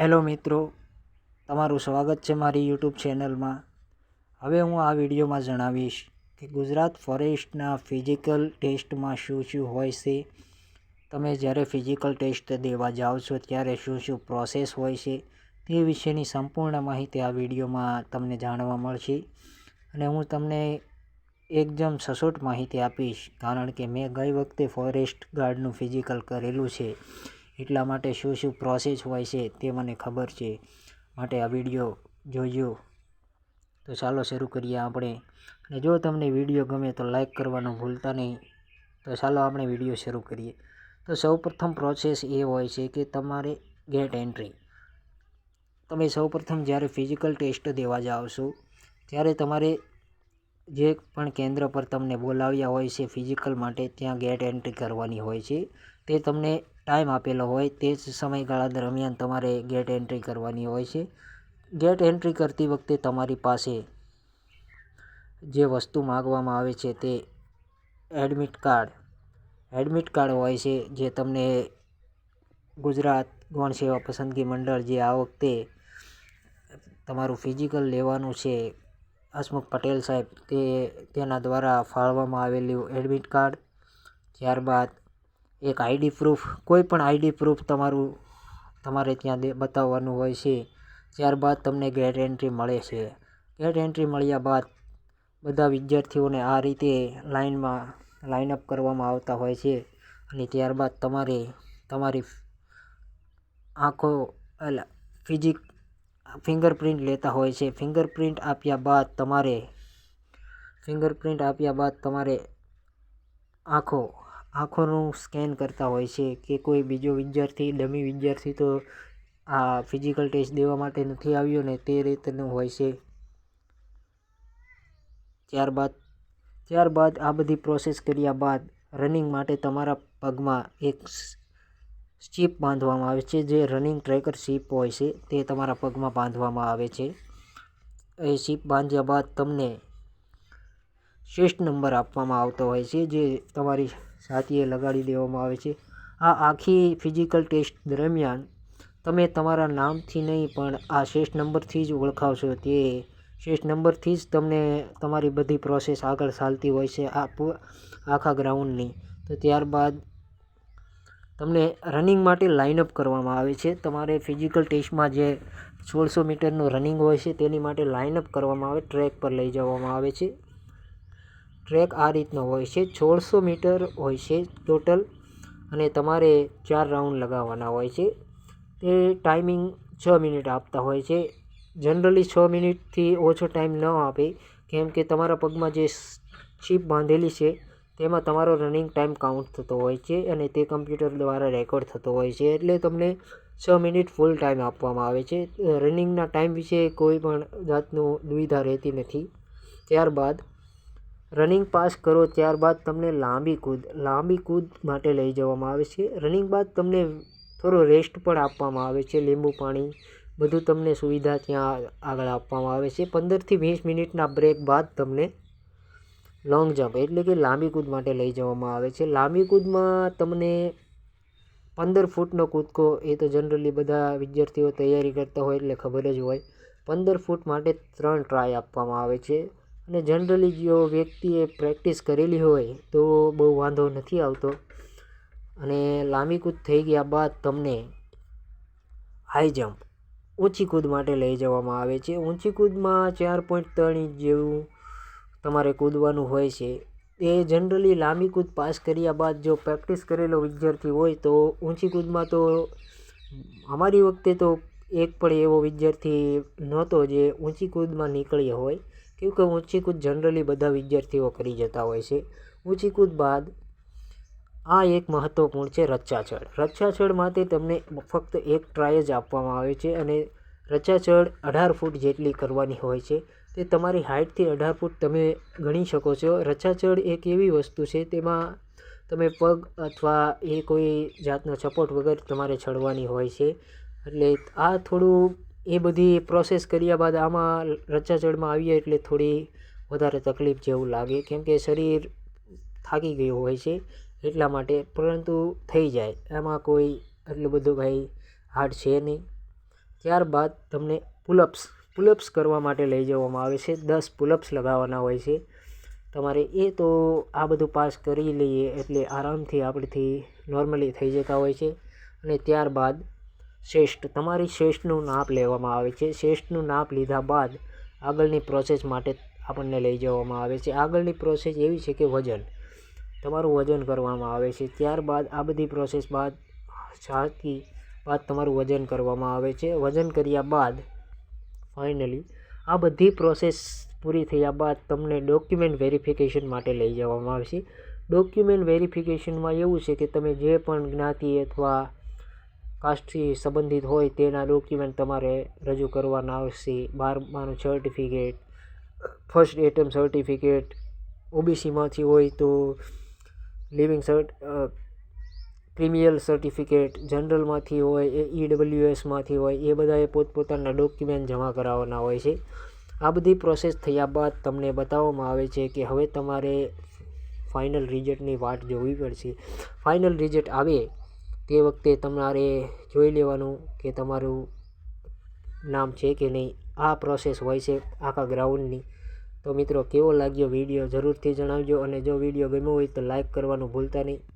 Hello મિત્રો, તમારું સ્વાગત છે મારી યુટ્યુબ ચેનલમાં। હવે હું આ વિડીયોમાં જણાવીશ કે ગુજરાત ફોરેસ્ટના ફિઝિકલ ટેસ્ટમાં શું હોય છે, તમે જ્યારે ફિઝિકલ ટેસ્ટ દેવા જાઓ છો ત્યારે શું પ્રોસેસ હોય છે તે વિશેની સંપૂર્ણ માહિતી આ વિડીયોમાં તમને જાણવા મળશે। અને હું તમને એકદમ સચોટ માહિતી આપીશ, કારણ કે મેં ગઈ વખતે ફોરેસ્ટ ગાર્ડનું ફિઝિકલ કરેલું છે, એટલા માટે શું પ્રોસેસ હોય છે તે મને ખબર છે, માટે આ વિડીયો જોજો। તો ચાલો શરૂ કરીએ આપણે। અને જો તમને વિડીયો ગમે તો લાઈક કરવાનું ભૂલતા નહીં। તો ચાલો આપણે વિડીયો શરૂ કરીએ। તો સૌપ્રથમ પ્રોસેસ એ હોય છે કે તમારે ગેટ એન્ટ્રી। તમે સૌપ્રથમ જ્યારે ફિઝિકલ ટેસ્ટ દેવા જાઓ છો ત્યારે તમારે જે પણ કેન્દ્ર પર તમને બોલાવ્યા હોય છે ફિઝિકલ માટે, ત્યાં ગેટ એન્ટ્રી કરવાની હોય છે। તે તમને ટાઈમ આપેલો હોય તે જ સમયગાળા દરમિયાન તમારે ગેટ એન્ટ્રી કરવાની હોય છે। ગેટ એન્ટ્રી કરતી વખતે તમારી પાસે જે વસ્તુ માગવામાં આવે છે તે એડમિટ કાર્ડ હોય છે, જે તમને ગુજરાત ગૌણ સેવા પસંદગી મંડળ જે આ વખતે તમારું ફિઝિકલ લેવાનું છે, હસમુખ પટેલ સાહેબ, તેના દ્વારા ફાળવવામાં આવેલું એડમિટ કાર્ડ। ત્યારબાદ એક આઈડી પ્રૂફ, કોઈ પણ આઈડી પ્રૂફ તમારે ત્યાં બતાવવાનું હોય છે। ત્યારબાદ તમને ગેટ એન્ટ્રી મળે છે। ગેટ એન્ટ્રી મળ્યા બાદ બધા વિદ્યાર્થીઓને આ રીતે લાઈનઅપ કરવામાં આવતા હોય છે। અને ત્યારબાદ તમારે તમારી ફિંગરપ્રિન્ટ લેતા હોય છે। ફિંગરપ્રિન્ટ આપ્યા બાદ તમારે આંખોનું સ્કેન કરતા હોય છે કે કોઈ બીજો વિદ્યાર્થી, ડમી વિદ્યાર્થી તો આ ફિઝિકલ ટેસ્ટ દેવા માટે નથી આવ્યો ને, તે રીતનું હોય છે। ત્યારબાદ આ બધી પ્રોસેસ કર્યા બાદ રનિંગ માટે તમારા પગમાં એક ચીપ બાંધવામાં આવે છે, જે રનિંગ ટ્રેકર ચીપ હોય છે તે તમારા પગમાં બાંધવામાં આવે છે। એ ચીપ બાંધ્યા બાદ તમને ચેસ્ટ નંબર આપવામાં આવતો હોય છે, જે તમારી છાતીએ લગાડી દેવામાં આવે છે। આ આખી ફિઝિકલ ટેસ્ટ દરમિયાન તમે તમારા નામથી નહીં પણ આ ચેસ્ટ નંબરથી જ ઓળખાવશો। તે ચેસ્ટ નંબરથી જ તમને તમારી બધી પ્રોસેસ આગળ ચાલતી હોય છે આખા ગ્રાઉન્ડની। તો ત્યારબાદ તમને રનિંગ માટે લાઇનઅપ કરવામાં આવે છે। તમારે ફિઝિકલ ટેસ્ટમાં જે 1600 મીટરનું રનિંગ હોય છે તેની માટે લાઇનઅપ કરવામાં આવે, ટ્રેક પર લઈ જવામાં આવે છે। ટ્રેક આ રીતનો હોય છે, 1600 મીટર હોય છે ટોટલ, અને તમારે 4 રાઉન્ડ લગાવવાના હોય છે। તે ટાઈમિંગ 6 મિનિટ આપતા હોય છે। જનરલી 6 મિનિટથી ઓછો ટાઈમ ન આપે, કેમ કે તમારા પગમાં જે ચીપ બાંધેલી છે તેમાં તમારો રનિંગ ટાઈમ કાઉન્ટ થતો હોય છે અને તે કમ્પ્યુટર દ્વારા રેકોર્ડ થતો હોય છે, એટલે તમને 6 મિનિટ ફૂલ ટાઈમ આપવામાં આવે છે। રનિંગના ટાઈમ વિશે કોઈ પણ જાતનું દુવિધા રહેતી નથી। ત્યારબાદ રનિંગ પાસ કરો ત્યારબાદ તમને લાંબી કૂદ માટે લઈ જવામાં આવે છે। રનિંગ બાદ તમને થોડો રેસ્ટ પણ આપવામાં આવે છે, લીંબુ પાણી બધું તમને સુવિધા ત્યાં આગળ આપવામાં આવે છે। 15થી 20 મિનિટના બ્રેક બાદ તમને લોંગ જમ્પ એટલે કે લાંબી કૂદ માટે લઈ જવામાં આવે છે। લાંબી કૂદમાં તમને 15 ફૂટનો કૂદકો, એ તો જનરલી બધા વિદ્યાર્થીઓ તૈયારી કરતા હોય એટલે ખબર જ હોય। 15 ફૂટ માટે 3 ટ્રાય આપવામાં આવે છે, અને જનરલી જો વ્યક્તિએ પ્રેક્ટિસ કરેલી હોય તો બહુ વાંધો નથી આવતો। અને લાંબી કૂદ થઈ ગયા બાદ તમને હાઈ જમ્પ, ઊંચી કૂદ માટે લઈ જવામાં આવે છે। ઊંચી કૂદમાં 4.3 ઇંચ જેવું તમારે કૂદવાનું હોય છે। એ જનરલી લાંબી કૂદ પાસ કર્યા બાદ જો પ્રેક્ટિસ કરેલો વિદ્યાર્થી હોય તો ઊંચી કૂદમાં તો અમારી વખતે તો એક પણ એવો વિદ્યાર્થી નહોતો જે ઊંચી કૂદમાં નીકળ્યો હોય, કેમકે ઊંચી કૂદ જનરલી બધા વિદ્યાર્થીઓ કરી જતા હોય છે। ઊંચી કૂદ બાદ આ એક મહત્વપૂર્ણ છે રચ્ચાચળ। રચ્ચાચળ માટે તમને ફક્ત એક ટ્રાય જ આપવામાં આવે છે, અને રચ્ચાચળ 18 ફૂટ જેટલી કરવાની હોય છે। તે તમારી હાઇટથી 18 ફૂટ તમે ગણી શકો છો। રચ્ચાચળ એક એવી વસ્તુ છે, તેમાં તમે પગ અથવા એ કોઈ જાતનો સપોર્ટ વગર તમારે ચડવાની હોય છે, એટલે આ થોડું એ બધી પ્રોસેસ કર્યા બાદ આમાં રચ્ચાચળમાં આવીએ એટલે થોડી વધારે તકલીફ જેવું લાગે, કેમ કે શરીર થાકી ગયું હોય છે એટલા માટે, પરંતુ થઈ જાય, એમાં કોઈ એટલું બધું ભાઈ હાર્ડ છે નહીં। ત્યારબાદ તમને પુલઅપ્સ કરવા માટે લઈ જવામાં આવે છે. 10 પુલઅપ્સ લગાવવાના હોય છે તમારે. એ તો આ બધું પાસ કરી લઈએ એટલે આરામથી આપણેથી નોર્મલી થઈ જતા હોય છે. અને ત્યારબાદ તમારી ચેસ્ટનું નાપ લેવામાં આવે છે. ચેસ્ટનું નાપ લીધા બાદ આગળની પ્રોસેસ માટે આપણને લઈ જવામાં આવે છે. આગળની પ્રોસેસ એવી છે કે તમારું વજન કરવામાં આવે છે. ત્યારબાદ આ બધી પ્રોસેસ બાદ તમારું વજન કરવામાં આવે છે. વજન કર્યા બાદ ફાઇનલી આ બધી પ્રોસેસ પૂરી થયા બાદ તમને ડોક્યુમેન્ટ વેરિફિકેશન માટે લઈ જવામાં આવશે. ડોક્યુમેન્ટ વેરિફિકેશનમાં એવું છે કે તમે જે પણ જ્ઞાતિ અથવા કાસ્ટથી સંબંધિત હોય તેના ડોક્યુમેન્ટ તમારે રજૂ કરવાના આવશે. 12માનું સર્ટિફિકેટ, ફર્સ્ટ એટેમ્પ સર્ટિફિકેટ, ઓબીસીમાંથી હોય તો ક્રિમિનલ સર્ટિફિકેટ, જનરલમાંથી હોય, EWSમાંથી હોય, એ બધાએ પોતપોતાના ડોક્યુમેન્ટ જમા કરાવવાના હોય છે. આ બધી પ્રોસેસ થયા બાદ તમને બતાવવામાં આવે છે કે હવે તમારે ફાઇનલ રિઝલ્ટની વાટ જોવી પડશે. ફાઇનલ રિઝલ્ટ આવે તે વખતે તમારે જોઈ લેવાનું કે તમારું નામ છે કે નહીં. આ પ્રોસેસ હોય છે આખા ગ્રાઉન્ડની. તો મિત્રો, કેવો લાગ્યો વિડીયો જરૂરથી જણાવજો. અને જો વિડીયો ગમ્યો હોય તો લાઈક કરવાનું ભૂલતા નહીં.